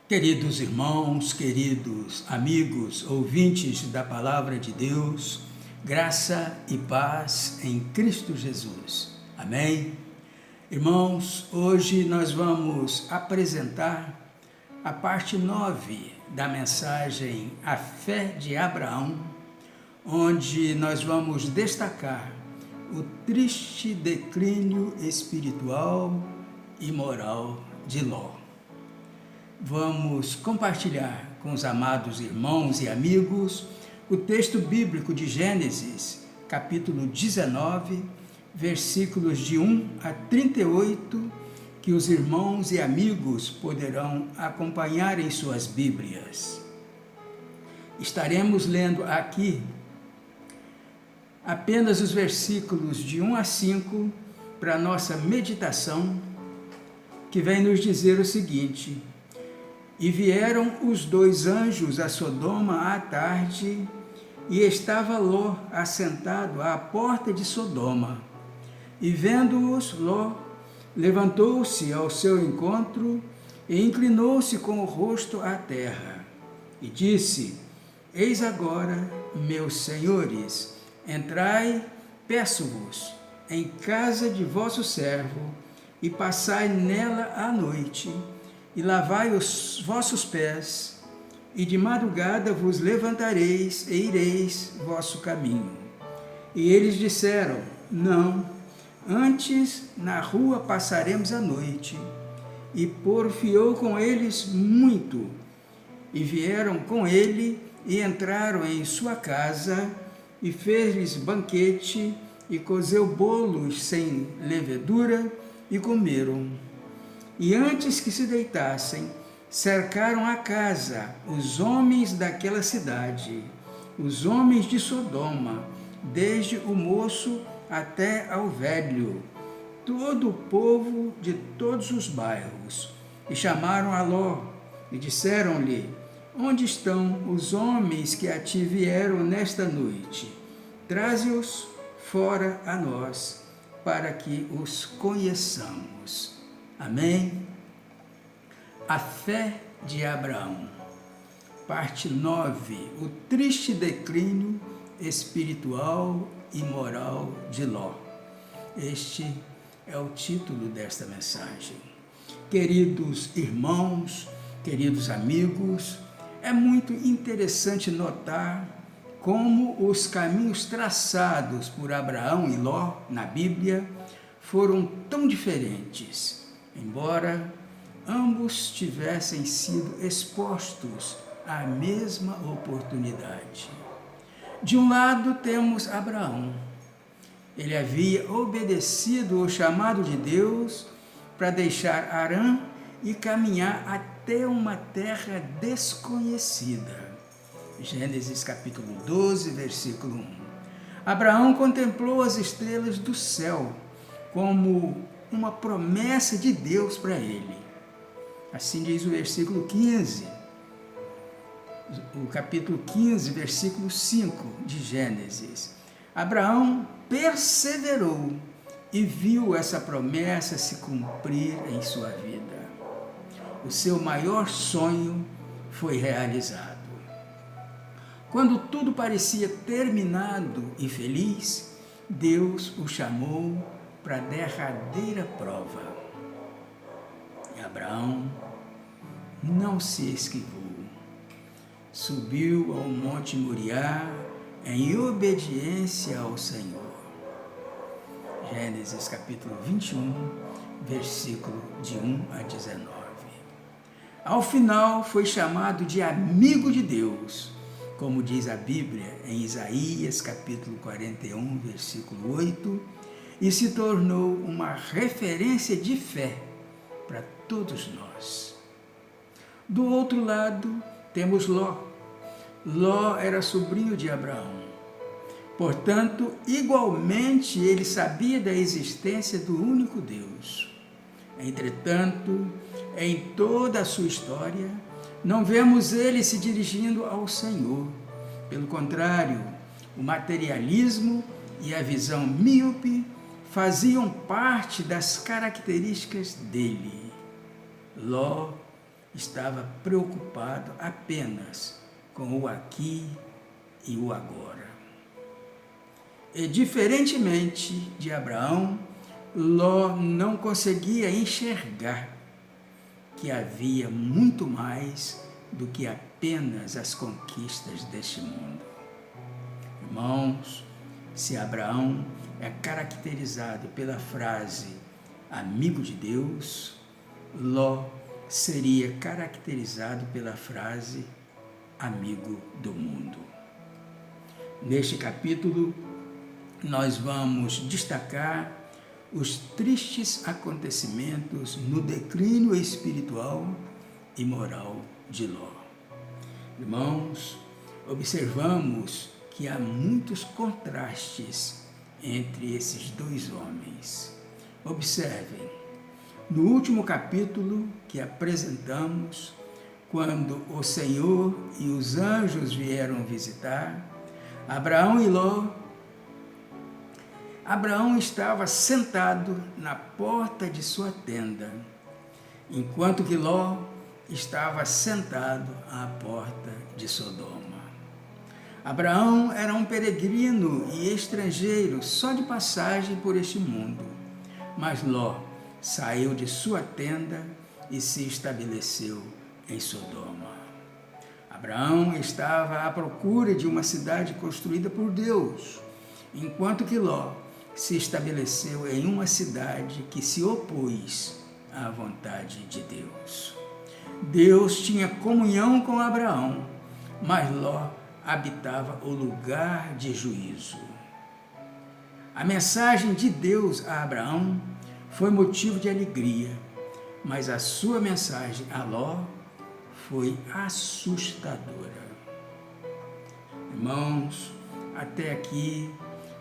Queridos irmãos, queridos amigos, ouvintes da Palavra de Deus, graça e paz em Cristo Jesus. Amém? Irmãos, hoje nós vamos apresentar a parte 9 da mensagem A Fé de Abraão, onde nós vamos destacar o triste declínio espiritual e moral de Ló. Vamos compartilhar com os amados irmãos e amigos o texto bíblico de Gênesis, capítulo 19, versículos de 1 a 38, que os irmãos e amigos poderão acompanhar em suas Bíblias. Estaremos lendo aqui apenas os versículos de 1 a 5 para a nossa meditação, que vem nos dizer o seguinte: E vieram os dois anjos a Sodoma à tarde, e estava Ló assentado à porta de Sodoma. E vendo-os, Ló levantou-se ao seu encontro e inclinou-se com o rosto à terra. E disse: Eis agora, meus senhores, entrai, peço-vos, em casa de vosso servo, e passai nela a noite, e lavai os vossos pés, e de madrugada vos levantareis e ireis vosso caminho. E eles disseram: Não, antes na rua passaremos a noite. E porfiou com eles muito. E vieram com ele, e entraram em sua casa, e fez-lhes banquete, e cozeu bolos sem levedura, e comeram. E antes que se deitassem, cercaram a casa os homens daquela cidade, os homens de Sodoma, desde o moço até ao velho, todo o povo de todos os bairros. E chamaram a Ló, e disseram-lhe: Onde estão os homens que a ti vieram nesta noite? Traze-os fora a nós, para que os conheçamos. Amém? A fé de Abraão. Parte 9. O triste declínio espiritual e moral de Ló. Este é o título desta mensagem. Queridos irmãos, queridos amigos, é muito interessante notar como os caminhos traçados por Abraão e Ló na Bíblia foram tão diferentes, embora ambos tivessem sido expostos à mesma oportunidade. De um lado temos Abraão. Ele havia obedecido ao chamado de Deus para deixar Harã e caminhar até uma terra desconhecida. Gênesis capítulo 12, versículo 1. Abraão contemplou as estrelas do céu como uma promessa de Deus para ele. Assim diz o versículo 15, o capítulo 15, versículo 5 de Gênesis. Abraão perseverou e viu essa promessa se cumprir em sua vida. O seu maior sonho foi realizado. Quando tudo parecia terminado e feliz, Deus o chamou para a derradeira prova. E Abraão não se esquivou. Subiu ao Monte Moriá em obediência ao Senhor. Gênesis capítulo 21, versículo de 1 a 19. Ao final foi chamado de amigo de Deus, como diz a Bíblia em Isaías capítulo 41, versículo 8, e se tornou uma referência de fé para todos nós. Do outro lado, temos Ló. Ló era sobrinho de Abraão. Portanto, igualmente ele sabia da existência do único Deus. Entretanto, em toda a sua história, não vemos ele se dirigindo ao Senhor. Pelo contrário, o materialismo e a visão míope faziam parte das características dele. Ló estava preocupado apenas com o aqui e o agora. E, diferentemente de Abraão, Ló não conseguia enxergar que havia muito mais do que apenas as conquistas deste mundo. Irmãos, se Abraão é caracterizado pela frase amigo de Deus, Ló seria caracterizado pela frase amigo do mundo. Neste capítulo, nós vamos destacar os tristes acontecimentos no declínio espiritual e moral de Ló. Irmãos, observamos que há muitos contrastes entre esses dois homens. Observem, no último capítulo que apresentamos, quando o Senhor e os anjos vieram visitar Abraão e Ló, Abraão estava sentado na porta de sua tenda, enquanto que Ló estava sentado à porta de Sodoma. Abraão era um peregrino e estrangeiro só de passagem por este mundo, mas Ló saiu de sua tenda e se estabeleceu em Sodoma. Abraão estava à procura de uma cidade construída por Deus, enquanto que Ló se estabeleceu em uma cidade que se opôs à vontade de Deus. Deus tinha comunhão com Abraão, mas Ló habitava o lugar de juízo. A mensagem de Deus a Abraão foi motivo de alegria, mas a sua mensagem a Ló foi assustadora. Irmãos, até aqui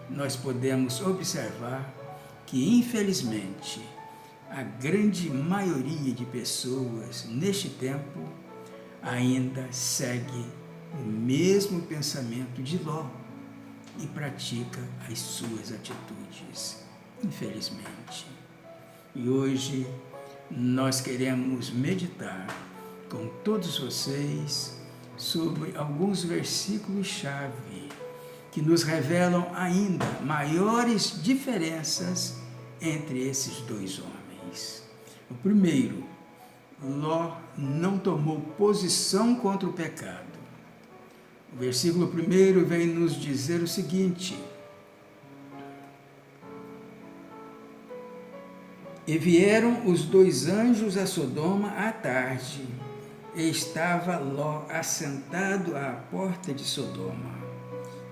nós podemos observar que, infelizmente, a grande maioria de pessoas neste tempo ainda segue o mesmo pensamento de Ló e pratica as suas atitudes, infelizmente. E hoje nós queremos meditar com todos vocês sobre alguns versículos-chave que nos revelam ainda maiores diferenças entre esses dois homens. O primeiro, Ló não tomou posição contra o pecado. O versículo 1 vem nos dizer o seguinte: E vieram os dois anjos a Sodoma à tarde, e estava Ló assentado à porta de Sodoma.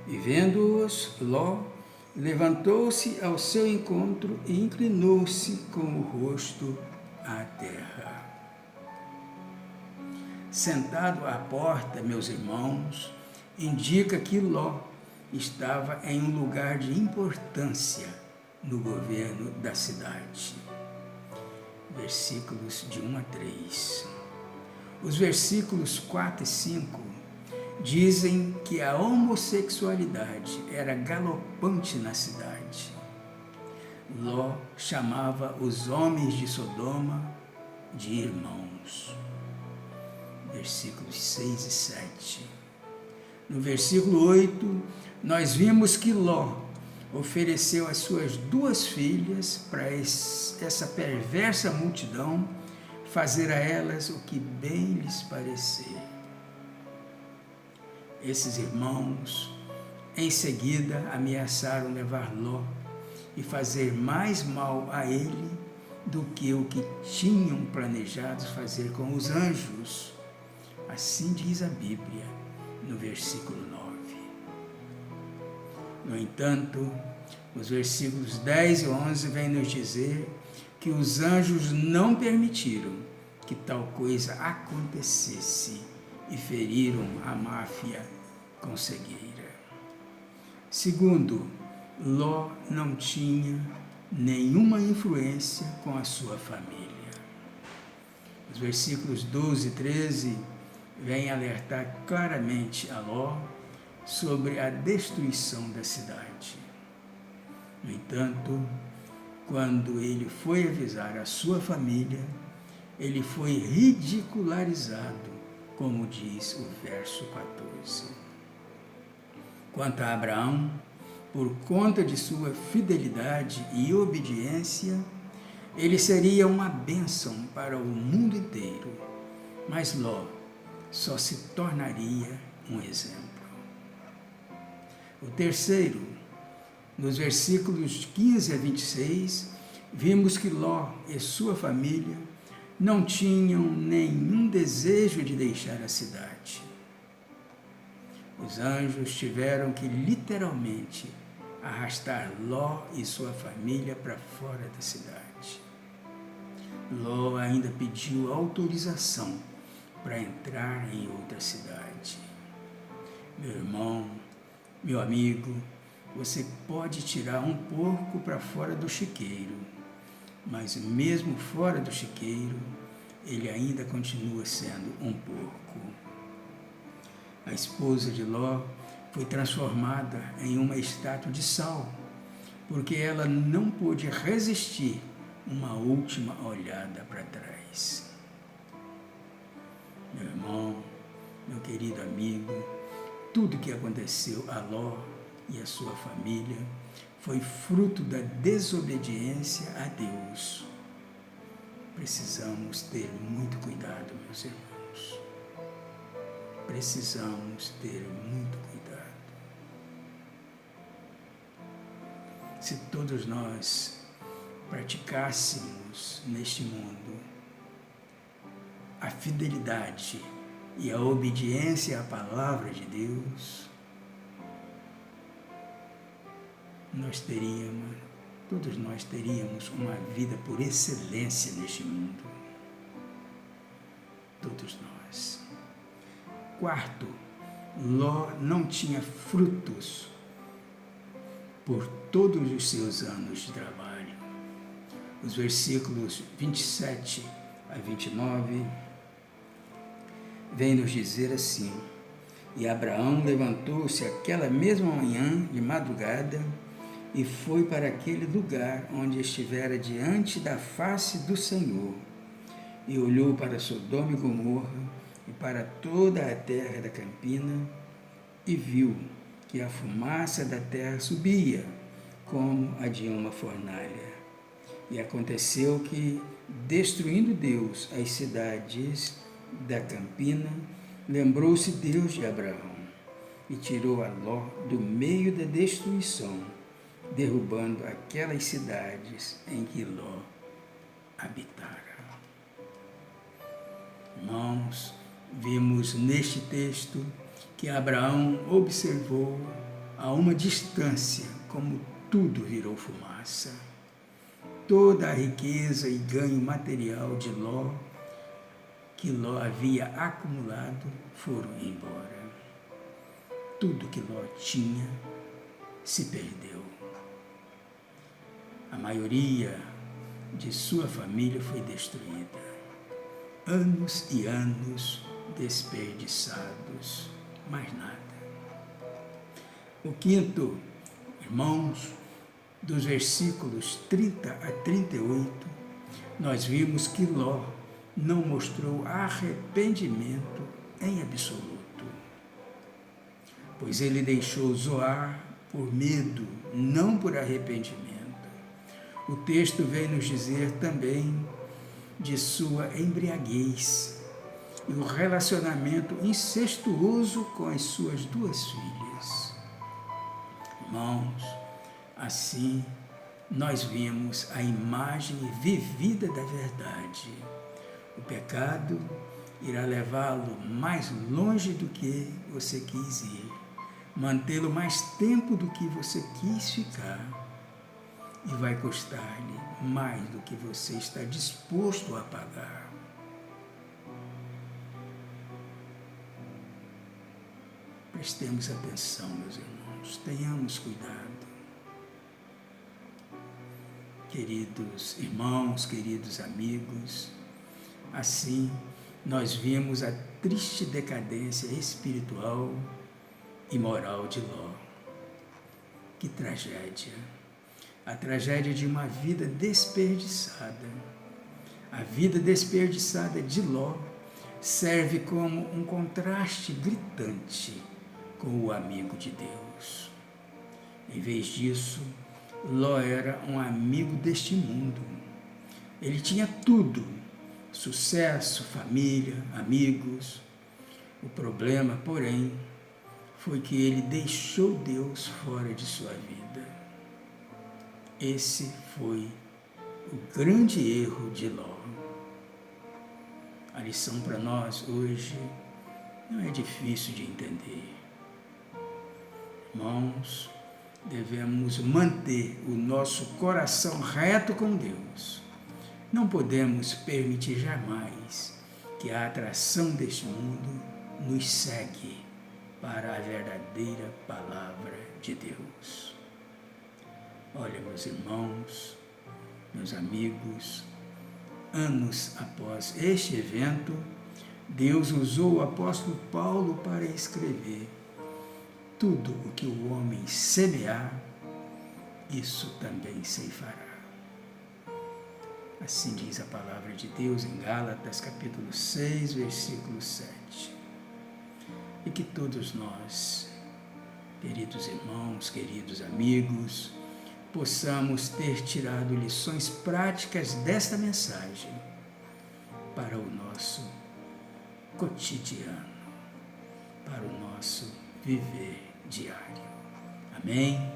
E vendo-os, Ló levantou-se ao seu encontro e inclinou-se com o rosto à terra. Sentado à porta, meus irmãos, indica que Ló estava em um lugar de importância no governo da cidade. Versículos de 1 a 3. Os versículos 4 e 5 dizem que a homossexualidade era galopante na cidade. Ló chamava os homens de Sodoma de irmãos. Versículos 6 e 7. No versículo 8, nós vimos que Ló ofereceu as suas duas filhas para essa perversa multidão fazer a elas o que bem lhes parecer. Esses irmãos, em seguida, ameaçaram levar Ló e fazer mais mal a ele do que o que tinham planejado fazer com os anjos. Assim diz a Bíblia, no versículo 9. No entanto, os versículos 10 e 11 vêm nos dizer que os anjos não permitiram que tal coisa acontecesse e feriram a máfia com cegueira. Segundo, Ló não tinha nenhuma influência com a sua família. Os versículos 12 e 13 vêm alertar claramente a Ló sobre a destruição da cidade. No entanto, quando ele foi avisar a sua família, ele foi ridicularizado, como diz o verso 14. Quanto a Abraão, por conta de sua fidelidade e obediência, ele seria uma bênção para o mundo inteiro, mas Ló só se tornaria um exemplo. O terceiro, nos versículos 15 a 26, vimos que Ló e sua família não tinham nenhum desejo de deixar a cidade. Os anjos tiveram que literalmente arrastar Ló e sua família para fora da cidade. Ló ainda pediu autorização para entrar em outra cidade. Meu irmão, meu amigo, você pode tirar um porco para fora do chiqueiro, mas mesmo fora do chiqueiro, ele ainda continua sendo um porco. A esposa de Ló foi transformada em uma estátua de sal, porque ela não pôde resistir uma última olhada para trás. Meu irmão, meu querido amigo, tudo que aconteceu a Ló e a sua família foi fruto da desobediência a Deus. Precisamos ter muito cuidado, meus irmãos. Precisamos ter muito cuidado. Se todos nós praticássemos neste mundo a fidelidade e a obediência à palavra de Deus, todos nós teríamos uma vida por excelência neste mundo. Todos nós. Quarto, Ló não tinha frutos por todos os seus anos de trabalho. Os versículos 27 a 29 vêm nos dizer assim: E Abraão levantou-se aquela mesma manhã de madrugada e foi para aquele lugar onde estivera diante da face do Senhor, e olhou para Sodoma e Gomorra e para toda a terra da campina, e viu que a fumaça da terra subia, como a de uma fornalha. E aconteceu que, destruindo Deus as cidades da campina, lembrou-se Deus de Abraão, e tirou a Ló do meio da destruição, derrubando aquelas cidades em que Ló habitara. Irmãos, vimos neste texto que Abraão observou a uma distância como tudo virou fumaça. Toda a riqueza e ganho material de Ló, que Ló havia acumulado, foram embora. Tudo que Ló tinha se perdeu. A maioria de sua família foi destruída. Anos e anos desperdiçados, mais nada. O quinto, irmãos, dos versículos 30 a 38, nós vimos que Ló não mostrou arrependimento em absoluto, pois ele deixou Zoar por medo, não por arrependimento. O texto vem nos dizer também de sua embriaguez e o relacionamento incestuoso com as suas duas filhas. Irmãos, assim nós vimos a imagem vivida da verdade. O pecado irá levá-lo mais longe do que você quis ir, mantê-lo mais tempo do que você quis ficar, e vai custar-lhe mais do que você está disposto a pagar. Prestemos atenção, meus irmãos, tenhamos cuidado. Queridos irmãos, queridos amigos, assim nós vimos a triste decadência espiritual e moral de Ló. Que tragédia! A tragédia de uma vida desperdiçada, A vida desperdiçada de Ló serve como um contraste gritante com o amigo de Deus. Em vez disso, Ló era um amigo deste mundo. Ele tinha tudo: sucesso, família, amigos. O problema, porém, foi que ele deixou Deus fora de sua vida. Esse foi o grande erro de Ló. A lição para nós hoje não é difícil de entender. Irmãos, devemos manter o nosso coração reto com Deus. Não podemos permitir jamais que a atração deste mundo nos segue para a verdadeira palavra de Deus. Olha, meus irmãos, meus amigos, anos após este evento, Deus usou o apóstolo Paulo para escrever: tudo o que o homem semear, isso também ceifará. Assim diz a palavra de Deus em Gálatas, capítulo 6, versículo 7. E que todos nós, queridos irmãos, queridos amigos, possamos ter tirado lições práticas desta mensagem para o nosso cotidiano, para o nosso viver diário. Amém?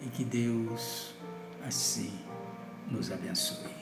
E que Deus assim nos abençoe.